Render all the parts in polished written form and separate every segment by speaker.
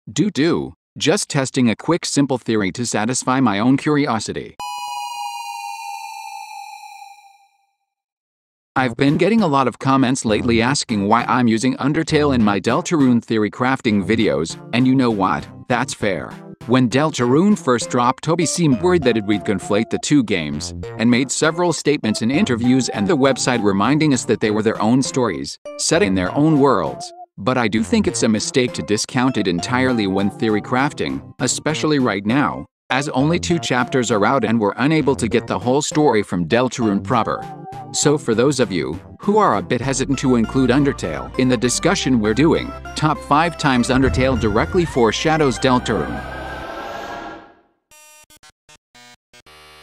Speaker 1: Just testing a quick simple theory to satisfy my own curiosity. I've been getting a lot of comments lately asking why I'm using Undertale in my Deltarune theory crafting videos, and you know what? That's fair. When Deltarune first dropped, Toby seemed worried that it would conflate the two games, and made several statements in interviews and the website reminding us that they were their own stories, set in their own worlds. But I do think it's a mistake to discount it entirely when theory crafting, especially right now, as only 2 chapters are out and we're unable to get the whole story from Deltarune proper. So for those of you who are a bit hesitant to include Undertale in the discussion we're doing, top 5 times Undertale directly foreshadows Deltarune.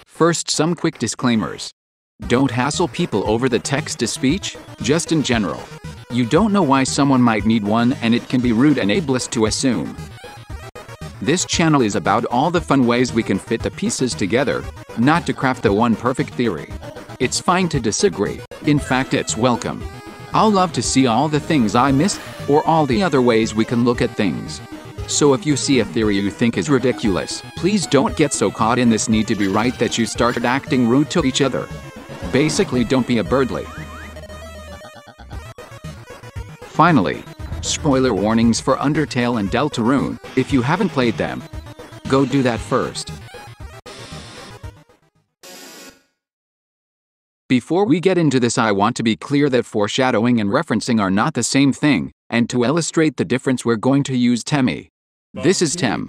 Speaker 1: First, some quick disclaimers. Don't hassle people over the text-to-speech, just in general. You don't know why someone might need one, and it can be rude and ableist to assume. This channel is about all the fun ways we can fit the pieces together, not to craft the one perfect theory. It's fine to disagree. In fact, it's welcome. I'll love to see all the things I missed, or all the other ways we can look at things. So if you see a theory you think is ridiculous, please don't get so caught in this need to be right that you started acting rude to each other. Basically, don't be a birdly. Finally, spoiler warnings for Undertale and Deltarune. If you haven't played them, go do that first. Before we get into this, I want to be clear that foreshadowing and referencing are not the same thing, and to illustrate the difference we're going to use Temmie. This is Tem.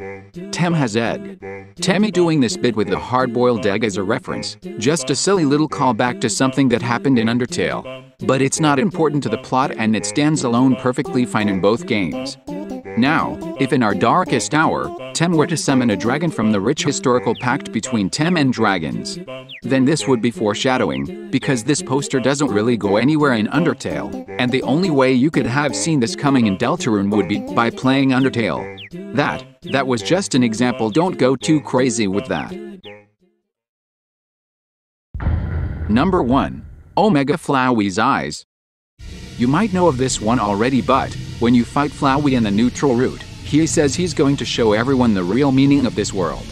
Speaker 1: Tem has Ed. Temmie doing this bit with the hard-boiled egg as a reference, just a silly little callback to something that happened in Undertale. But it's not important to the plot and it stands alone perfectly fine in both games. Now, if in our darkest hour, Tem were to summon a dragon from the rich historical pact between Tem and dragons, then this would be foreshadowing, because this poster doesn't really go anywhere in Undertale, and the only way you could have seen this coming in Deltarune would be by playing Undertale. That was just an example, don't go too crazy with that. Number 1. Omega Flowey's eyes. You might know of this one already, but when you fight Flowey in the neutral route, he says he's going to show everyone the real meaning of this world.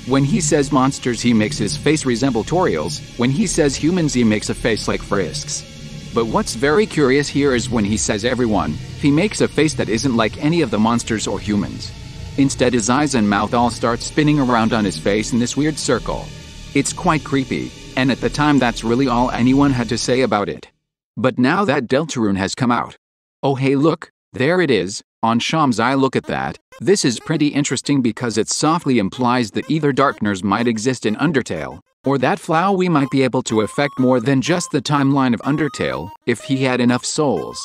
Speaker 1: When he says monsters, he makes his face resemble Toriel's. When he says humans, he makes a face like Frisk's. But what's very curious here is when he says everyone, he makes a face that isn't like any of the monsters or humans. Instead, his eyes and mouth all start spinning around on his face in this weird circle. It's quite creepy, and at the time that's really all anyone had to say about it. But now that Deltarune has come out, oh hey look, there it is, on Sham's eye. Look at that. This is pretty interesting because it softly implies that either Darkners might exist in Undertale, or that Flowey might be able to affect more than just the timeline of Undertale, if he had enough souls.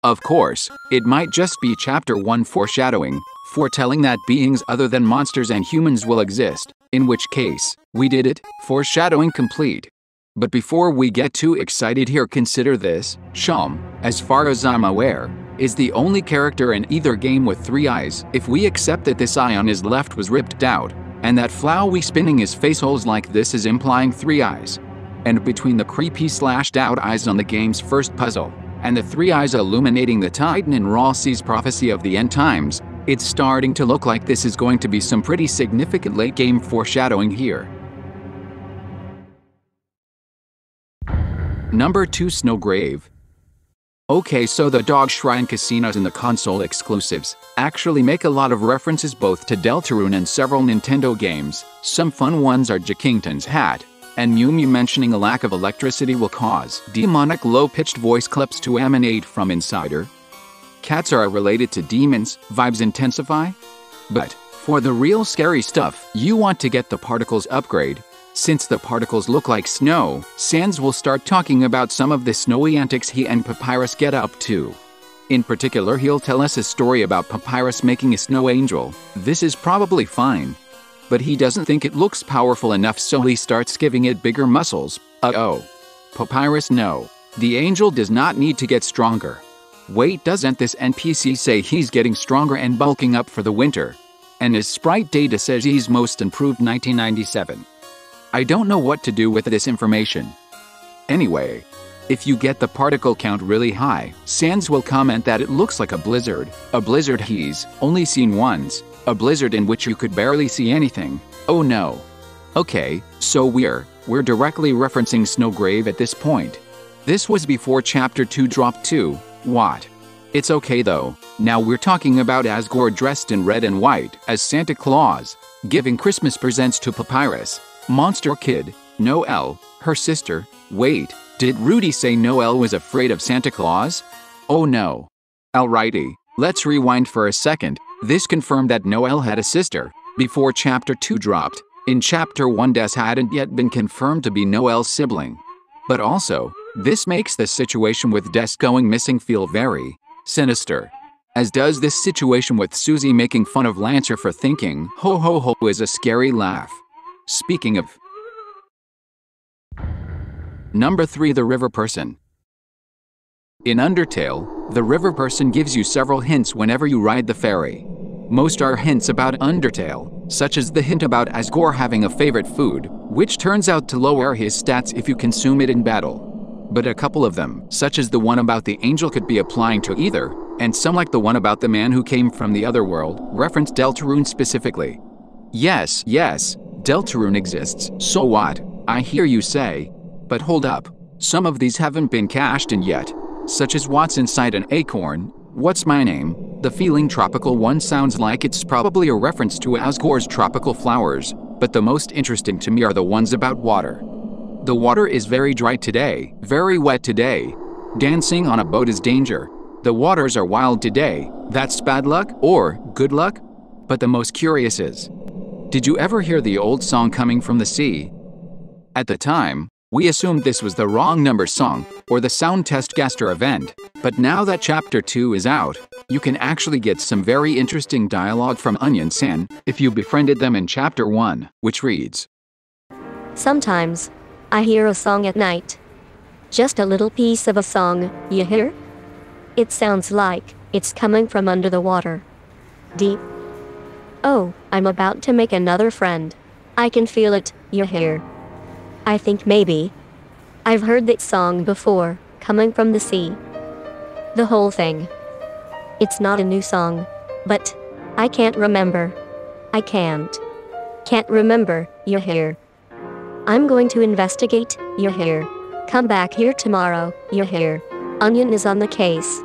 Speaker 1: Of course, it might just be Chapter 1 foreshadowing, foretelling that beings other than monsters and humans will exist, in which case, we did it, foreshadowing complete. But before we get too excited here, consider this. Sham, as far as I'm aware, is the only character in either game with 3 eyes. If we accept that this eye on his left was ripped out, and that Flowey spinning his face holes like this is implying 3 eyes, and between the creepy slashed out eyes on the game's first puzzle, and the 3 eyes illuminating the Titan in Ralsei's prophecy of the end times, it's starting to look like this is going to be some pretty significant late game foreshadowing here. Number 2. Snowgrave. Okay, so the Dog Shrine casinos and the console exclusives actually make a lot of references both to Deltarune and several Nintendo games. Some fun ones are Jakington's hat, and Mew Mew mentioning a lack of electricity will cause demonic low-pitched voice clips to emanate from Insider. Cats are related to demons, vibes intensify. But for the real scary stuff, you want to get the Particles upgrade. Since the particles look like snow, Sans will start talking about some of the snowy antics he and Papyrus get up to. In particular, he'll tell us a story about Papyrus making a snow angel. This is probably fine, but he doesn't think it looks powerful enough, so he starts giving it bigger muscles. Uh-oh. Papyrus, no. The angel does not need to get stronger. Wait, doesn't this NPC say he's getting stronger and bulking up for the winter? And his sprite data says he's most improved 1997. I don't know what to do with this information. Anyway, If you get the particle count really high, Sans will comment that it looks like a blizzard he's only seen once, a blizzard in which you could barely see anything. Oh no. Okay, so we're directly referencing Snowgrave at this point. This was before Chapter 2 dropped too. What? It's okay though. Now we're talking about Asgore dressed in red and white as Santa Claus, giving Christmas presents to Papyrus, Monster Kid, Noelle, her sister. Wait, did Rudy say Noelle was afraid of Santa Claus? Oh no. Alrighty, let's rewind for a second. This confirmed that Noelle had a sister before Chapter 2 dropped. In Chapter 1, Des hadn't yet been confirmed to be Noelle's sibling. But also, this makes the situation with Des going missing feel very sinister. As does this situation with Susie making fun of Lancer for thinking ho ho ho is a scary laugh. Speaking of. Number 3, the River Person. In Undertale, the River Person gives you several hints whenever you ride the ferry. Most are hints about Undertale, such as the hint about Asgore having a favorite food, which turns out to lower his stats if you consume it in battle. But a couple of them, such as the one about the angel, could be applying to either, and some like the one about the man who came from the other world, reference Deltarune specifically. Yes, Deltarune exists, so what? I hear you say. But hold up, some of these haven't been cashed in yet, such as what's inside an acorn, what's my name? The feeling tropical one sounds like it's probably a reference to Asgore's tropical flowers, but the most interesting to me are the ones about water. The water is very dry today, very wet today. Dancing on a boat is danger. The waters are wild today, that's bad luck or good luck? But the most curious is, did you ever hear the old song Coming from the Sea? At the time, we assumed this was the wrong number song, or the Sound Test Gaster event, but now that Chapter 2 is out, you can actually get some very interesting dialogue from Onion San if you befriended them in Chapter 1, which reads,
Speaker 2: "Sometimes, I hear a song at night. Just a little piece of a song, you hear? It sounds like it's coming from under the water. Deep. Oh, I'm about to make another friend. I can feel it, you hear? I think maybe I've heard that song before, coming from the sea. The whole thing. It's not a new song, but I can't remember. I can't remember, you hear? I'm going to investigate, you hear? Come back here tomorrow, you hear? Onion is on the case."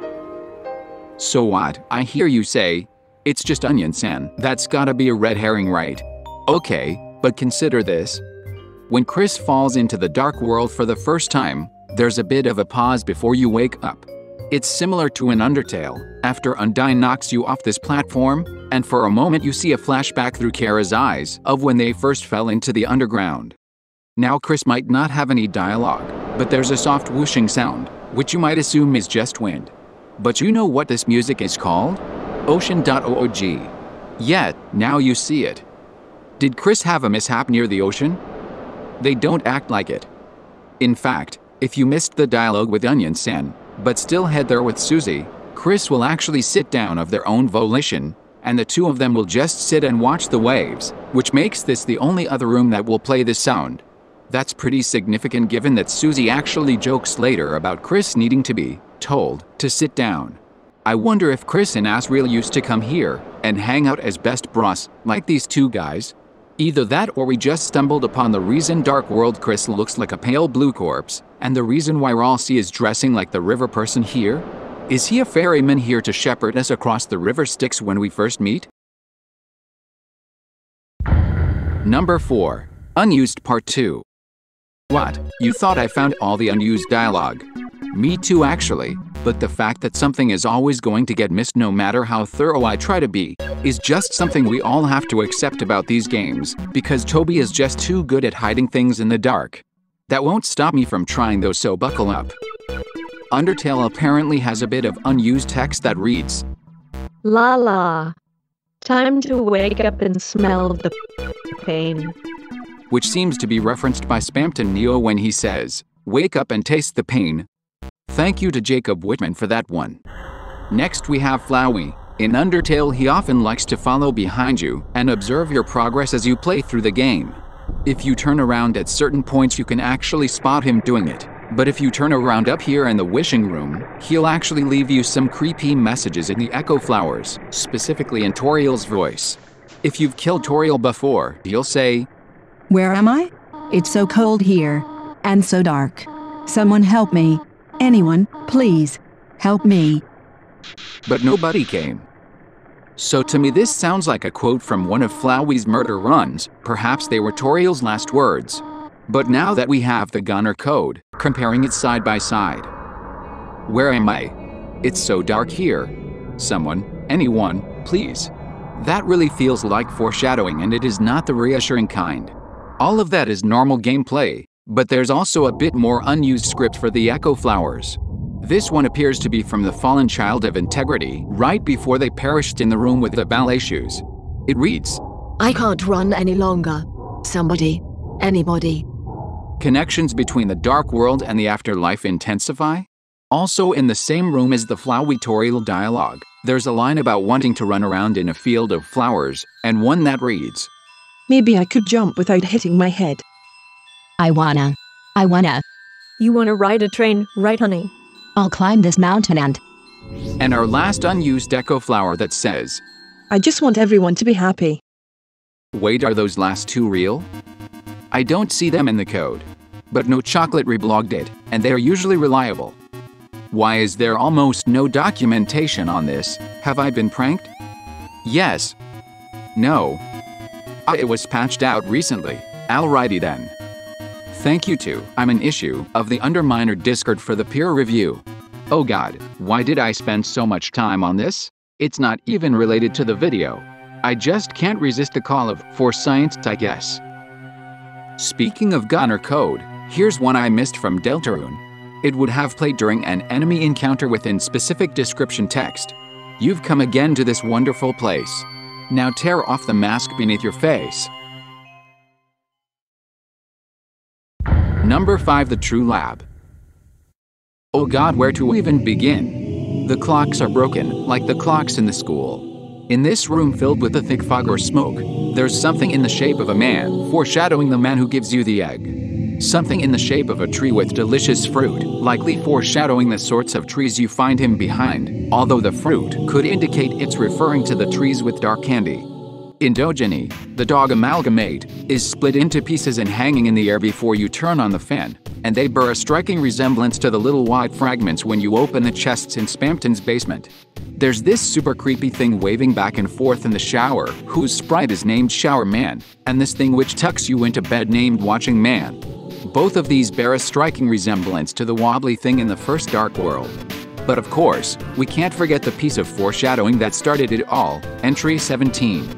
Speaker 1: So what? I hear you say, it's just Onion San. That's gotta be a red herring, right? Okay, but consider this. When Chris falls into the dark world for the first time, there's a bit of a pause before you wake up. It's similar to an Undertale, after Undyne knocks you off this platform, and for a moment you see a flashback through Kara's eyes of when they first fell into the underground. Now Chris might not have any dialogue, but there's a soft whooshing sound, which you might assume is just wind. But you know what this music is called? Ocean.org. Yet, now you see it. Did Chris have a mishap near the ocean? They don't act like it. In fact, if you missed the dialogue with Onion San, but still head there with Susie, Chris will actually sit down of their own volition, and the two of them will just sit and watch the waves, which makes this the only other room that will play this sound. That's pretty significant given that Susie actually jokes later about Chris needing to be told to sit down. I wonder if Chris and Asriel used to come here and hang out as best bros, like these two guys. Either that or we just stumbled upon the reason Dark World Chris looks like a pale blue corpse, and the reason why Ralsei is dressing like the River Person here? Is he a ferryman here to shepherd us across the river Styx when we first meet? Number 4. Unused Part 2. What? You thought I found all the unused dialogue? Me too actually, but the fact that something is always going to get missed no matter how thorough I try to be, is just something we all have to accept about these games, because Toby is just too good at hiding things in the dark. That won't stop me from trying though, so buckle up. Undertale apparently has a bit of unused text that reads,
Speaker 3: "La la. Time to wake up and smell the pain."
Speaker 1: Which seems to be referenced by Spamton Neo when he says, "Wake up and taste the pain." Thank you to Jacob Whitman for that one. Next we have Flowey. In Undertale he often likes to follow behind you and observe your progress as you play through the game. If you turn around at certain points you can actually spot him doing it. But if you turn around up here in the wishing room, he'll actually leave you some creepy messages in the echo flowers, specifically in Toriel's voice. If you've killed Toriel before, he'll say,
Speaker 4: "Where am I? It's so cold here, and so dark. Someone help me. Anyone, please, help me."
Speaker 1: but nobody came. So to me this sounds like a quote from one of Flowey's murder runs, perhaps they were Toriel's last words. But now that we have the Gunner code, comparing it side by side. Where am I? It's so dark here. Someone, anyone, please. That really feels like foreshadowing, and it is not the reassuring kind. All of that is normal gameplay, but there's also a bit more unused script for the Echo Flowers. This one appears to be from the fallen child of integrity, right before they perished in the room with the ballet shoes. It reads,
Speaker 5: "I can't run any longer. Somebody, anybody."
Speaker 1: Connections between the dark world and the afterlife intensify? Also in the same room as the Flowey Toriel dialogue, there's a line about wanting to run around in a field of flowers, and one that reads,
Speaker 6: "Maybe I could jump without hitting my head."
Speaker 5: I wanna.
Speaker 2: You wanna ride a train, right, honey?
Speaker 5: I'll climb this mountain
Speaker 1: and our last unused Echo Flower that says,
Speaker 6: "I just want everyone to be happy."
Speaker 1: wait, are those last two real? I don't see them in the code. But No Chocolate reblogged it, and they are usually reliable. Why is there almost no documentation on this? Have I been pranked? Yes. No. It was patched out recently. Alrighty then. Thank you to I'm an issue of the Underminer Discord for the peer review. Oh god, why did I spend so much time on this? It's not even related to the video. I just can't resist the call of for science, I guess. Speaking of Gunner code, here's one I missed from Deltarune. It would have played during an enemy encounter within specific description text. You've come again to this wonderful place. Now tear off the mask beneath your face. Number 5, The True Lab. Oh god, where to even begin? The clocks are broken, like the clocks in the school. In this room filled with a thick fog or smoke, there's something in the shape of a man, foreshadowing the man who gives you the egg. Something in the shape of a tree with delicious fruit, likely foreshadowing the sorts of trees you find him behind, although the fruit could indicate it's referring to the trees with dark candy. Endogeny, the dog amalgamate, is split into pieces and hanging in the air before you turn on the fan, and they bear a striking resemblance to the little white fragments when you open the chests in Spamton's basement. There's this super creepy thing waving back and forth in the shower, whose sprite is named Shower Man, and this thing which tucks you into bed named Watching Man. Both of these bear a striking resemblance to the wobbly thing in the first Dark World. But of course, we can't forget the piece of foreshadowing that started it all, Entry 17.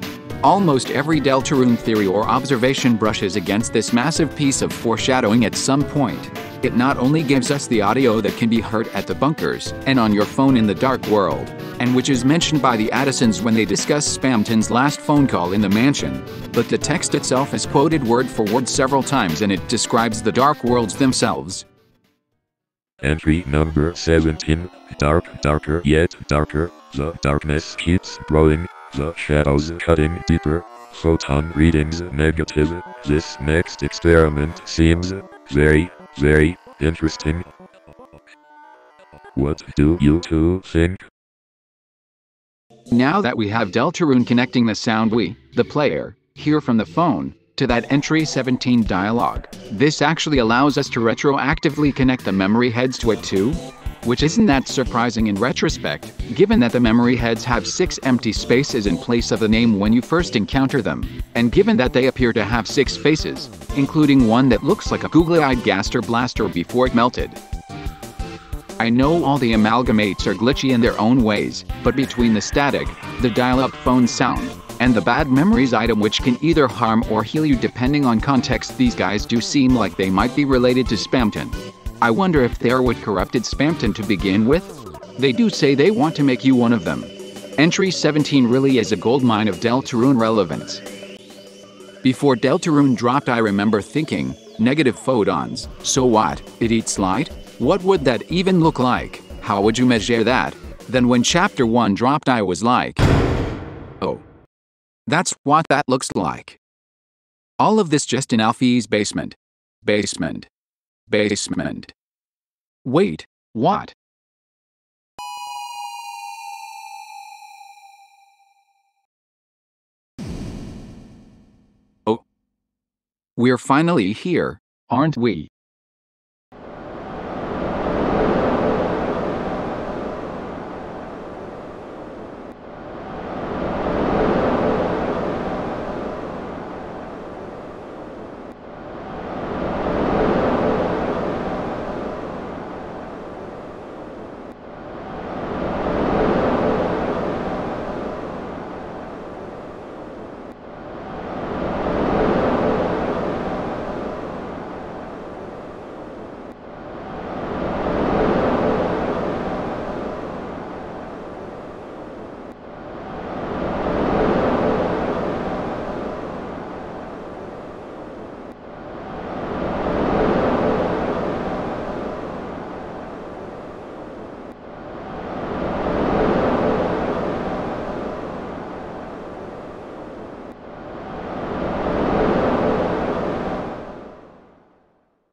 Speaker 1: Almost every Deltarune theory or observation brushes against this massive piece of foreshadowing at some point. It not only gives us the audio that can be heard at the bunkers and on your phone in the Dark World, and which is mentioned by the Addisons when they discuss Spamton's last phone call in the mansion, but the text itself is quoted word for word several times, and it describes the Dark Worlds themselves.
Speaker 7: Entry number 17, darker yet darker, the darkness keeps growing, the shadows cutting deeper, photon readings negative. This next experiment seems very interesting. What do you two think?
Speaker 1: Now that we have Deltarune connecting the sound we, the player, hear from the phone, to that Entry 17 dialogue, this actually allows us to retroactively connect the memory heads to it too? Which isn't that surprising in retrospect, given that the memory heads have 6 empty spaces in place of the name when you first encounter them, and given that they appear to have 6 faces, including one that looks like a googly-eyed Gaster Blaster before it melted. I know all the amalgamates are glitchy in their own ways, but between the static, the dial-up phone sound, and the bad memories item which can either harm or heal you depending on context, these guys do seem like they might be related to Spamton. I wonder if they're what corrupted Spamton to begin with? They do say they want to make you one of them. Entry 17 really is a goldmine of Deltarune relevance. Before Deltarune dropped, I remember thinking, negative photons, so what, it eats light? What would that even look like? How would you measure that? Then when Chapter 1 dropped, I was like, oh. That's what that looks like. All of this just in Alfie's basement. Basement. Wait, what? Oh. We're finally here, aren't we?